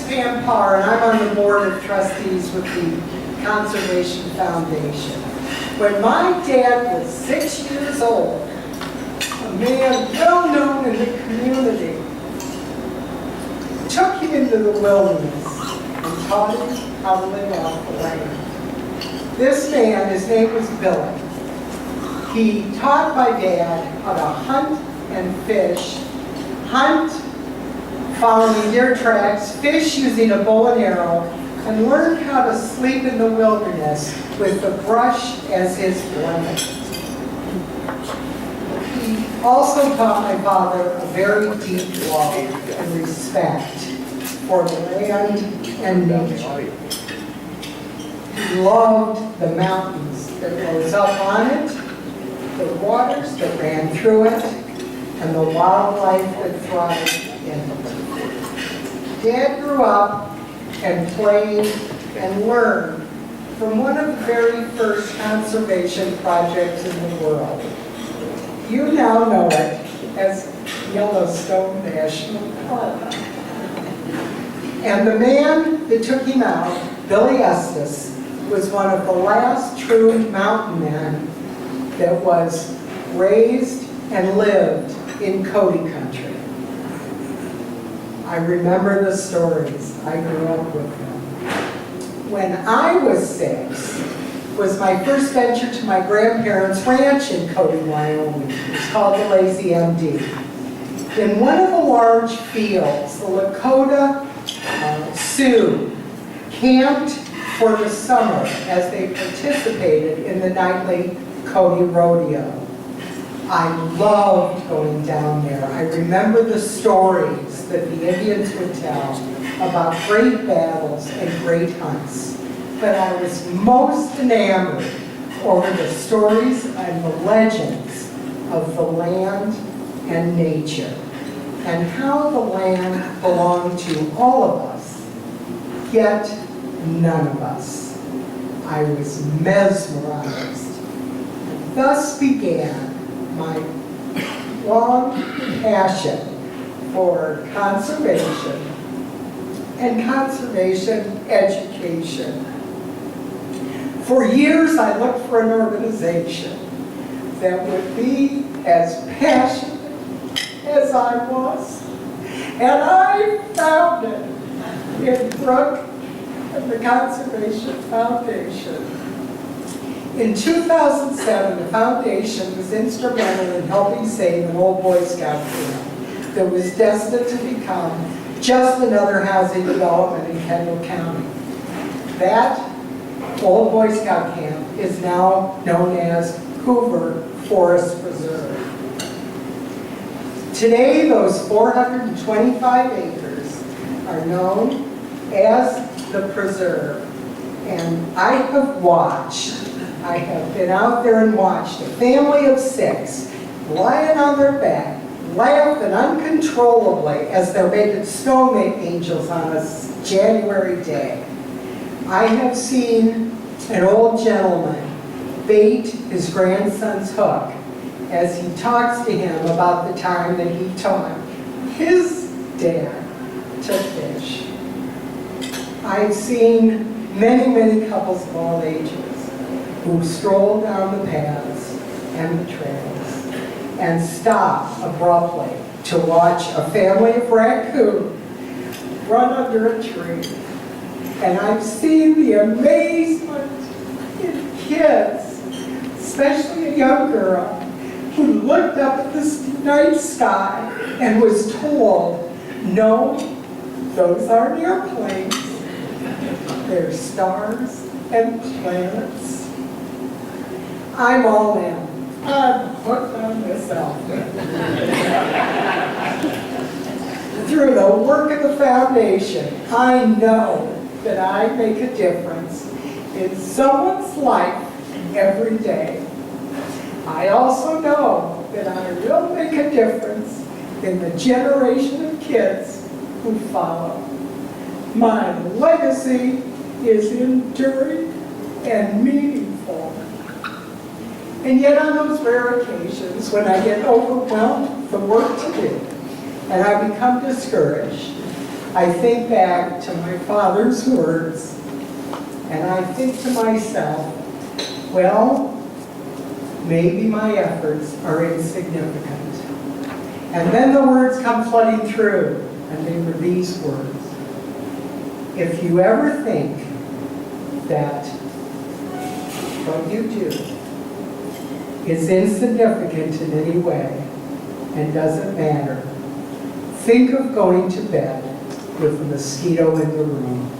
Pam Parr, and I'm on the board of trustees with the Conservation Foundation. When my dad was 6 years old, a man well known in the community took him into the wilderness and taught him how to live off the land. This man, his name was Billy. He taught my dad how to hunt and fish, hunt following deer tracks, fish using a bow and arrow, and learned how to sleep in the wilderness with the brush as his blanket. He also taught my father a very deep love and respect for the land and nature. He loved the mountains that rose up on it, the waters that ran through it, and the wildlife that thrived in it. Dad grew up and played and learned from one of the very first conservation projects in the world. You now know it as Yellowstone National Park. And the man that took him out, Billy Estes, was one of the last true mountain men that was raised and lived in Cody country. I remember the stories. I grew up with them. When I was 6, was my first venture to my grandparents' ranch in Cody, Wyoming. It's called the Lazy MD. In one of the large fields, the Lakota Sioux camped for the summer as they participated in the nightly Cody Rodeo. I loved going down there. I remember the stories that the Indians would tell about great battles and great hunts. But I was most enamored over the stories and the legends of the land and nature, and how the land belonged to all of us, yet none of us. I was mesmerized. Thus began my long passion for conservation and conservation education. For years, I looked for an organization that would be as passionate as I was, and I found it in Brooke and the Conservation Foundation. In 2007, the foundation was instrumental in helping save an old Boy Scout camp that was destined to become just another housing development in Kendall County. That old Boy Scout camp is now known as Hoover Forest Preserve. Today, those 425 acres are known as the Preserve, and I have been out there and watched a family of 6 lying on their back, laughing uncontrollably as they're making snow angels on a January day. I have seen an old gentleman bait his grandson's hook as he talks to him about the time that he taught his dad to fish. I've seen many, many couples of all ages who stroll down the paths and the trails and stop abruptly to watch a family of raccoon run under a tree. And I've seen the amazement in kids, especially a young girl, who looked up at this night sky and was told, no, those aren't airplanes, they're stars and planets. I'm all in. I'm hooked on this outfit. Through the work of the foundation, I know that I make a difference in someone's life every day. I also know that I will make a difference in the generation of kids who follow. My legacy is enduring and meaningful. And yet on those rare occasions when I get overwhelmed with the work to do and I become discouraged, I think back to my father's words, and I think to myself, well, maybe my efforts are insignificant. And then the words come flooding through, and they were these words. If you ever think that what you do is insignificant in any way and doesn't matter, think of going to bed with a mosquito in the room.